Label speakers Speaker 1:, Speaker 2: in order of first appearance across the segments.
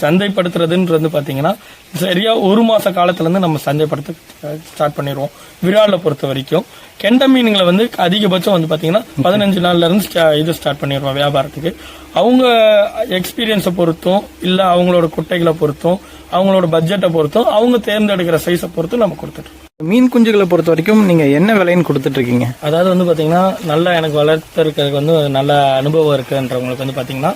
Speaker 1: சந்தைப்படுத்துறதுன்றது பாத்தீங்கன்னா சரியா 1 மாச காலத்துல இருந்து நம்ம சந்தைப்படுத்த ஸ்டார்ட் பண்ணிடுவோம். விரால பொறுத்த வரைக்கும் கெண்டை மீன்களை வந்து அதிகபட்சம் வந்து பாத்தீங்கன்னா 15 நாள்ல இருந்து இது ஸ்டார்ட் பண்ணிடுவோம் வியாபாரத்துக்கு. அவங்க எக்ஸ்பீரியன்ஸை பொறுத்தும் இல்ல அவங்களோட குட்டைகளை பொறுத்தும் அவங்களோட பட்ஜெட்டை பொறுத்தும் அவங்க தேர்ந்தெடுக்கிற சைஸை பொறுத்தும் நம்ம கொடுத்துட்டு.
Speaker 2: மீன் குஞ்சுகளை பொறுத்த வரைக்கும் நீங்க என்ன விலைன்னு கொடுத்துட்டு இருக்கீங்க?
Speaker 1: அதாவது வந்து பாத்தீங்கன்னா நல்லா எனக்கு வளர்த்துறதுக்கு வந்து நல்ல அனுபவம் இருக்குன்றவங்களுக்கு வந்து பாத்தீங்கன்னா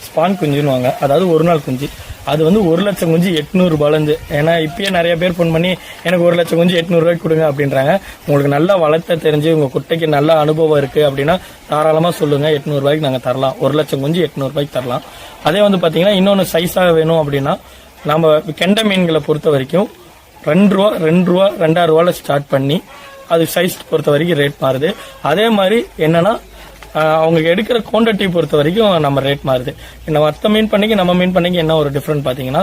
Speaker 1: ஸ்பான் குஞ்சுன்னு, அதாவது ஒரு நாள் குஞ்சு. அது வந்து 1 லட்சம் குஞ்சு 800 ரூபாயிலிருந்து. ஏன்னா இப்பயே நிறைய பேர் ஃபோன் பண்ணி எனக்கு 1 லட்சம் குஞ்சு 800 ரூபாய்க்கு கொடுங்க அப்படின்றாங்க. உங்களுக்கு நல்லா வளர்த்த தெரிஞ்சு உங்க குட்டைக்கு நல்ல அனுபவம் இருக்கு அப்படின்னா தாராளமா சொல்லுங்க, 800 ரூபாய்க்கு நாங்க தரலாம். 1 லட்சம் குஞ்சு 800 ரூபாய்க்கு தரலாம். அதே வந்து பாத்தீங்கன்னா இன்னொன்னு சைஸா வேணும் அப்படின்னா நம்ம கெண்டை மீன்களை பொறுத்த வரைக்கும் 2 ரூபா 2.5 ரூபால ஸ்டார்ட் பண்ணி அது சைஸ் பொறுத்த வரைக்கும் ரேட் மாறுது. அதே மாதிரி என்னன்னா அவங்க எடுக்கிற குவான்டிட்டி பொறுத்த வரைக்கும் நம்ம ரேட் மாறுது. மற்ற மீன் பண்ணிக்கு நம்ம மீன் பண்ணிக்கு என்ன ஒரு டிஃபரெண்ட் பாத்தீங்கன்னா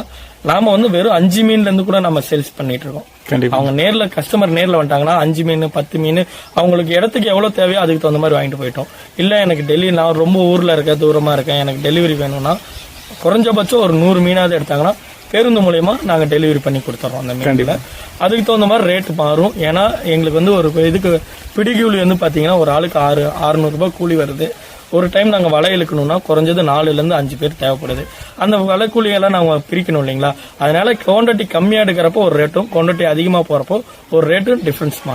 Speaker 1: நாம வந்து வெறும் 5 மீன்ல இருந்து கூட நம்ம சேல்ஸ் பண்ணிட்டு இருக்கோம். அவங்க நேர்ல கஸ்டமர் நேர்ல வந்துட்டாங்கன்னா 5 மீன் 10 மீன் அவங்களுக்கு இடத்துக்கு எவ்வளவு தேவையோ அதுக்கு தகுந்த மாதிரி வாங்கிட்டு போயிட்டோம். இல்ல எனக்கு டெல்லி நான் ரொம்ப ஊர்ல இருக்கேன் தூரமா இருக்கேன் எனக்கு டெலிவரி வேணும்னா குறைஞ்சபட்சம் ஒரு 100 மீனாவது எடுத்தாங்கன்னா பேருந்து மூலமா நாங்க டெலிவரி பண்ணி கொடுத்துறோம் அந்த மீன்ல. அதுக்கு தகுந்த மாதிரி ரேட் மாறும். ஏன்னா எங்களுக்கு வந்து ஒரு இதுக்கு பிடிக்கூலி வந்து பாத்தீங்கன்னா ஒரு ஆளுக்கு 600 ரூபாய் கூலி வருது. ஒரு டைம் நாங்க வலை இழுக்கணும்னா குறைஞ்சது 4ல இருந்து 5 பேர் தேவைப்படுது. அந்த வலை கூலியெல்லாம் நாங்க பிரிக்கணும் இல்லைங்களா? அதனால குவான்டிட்டி கம்மியா எடுக்கிறப்போ ஒரு ரேட்டும் குவான்டிட்டி அதிகமா போறப்போ ஒரு ரேட்டும் டிஃபரன்ஸ் மாறும்.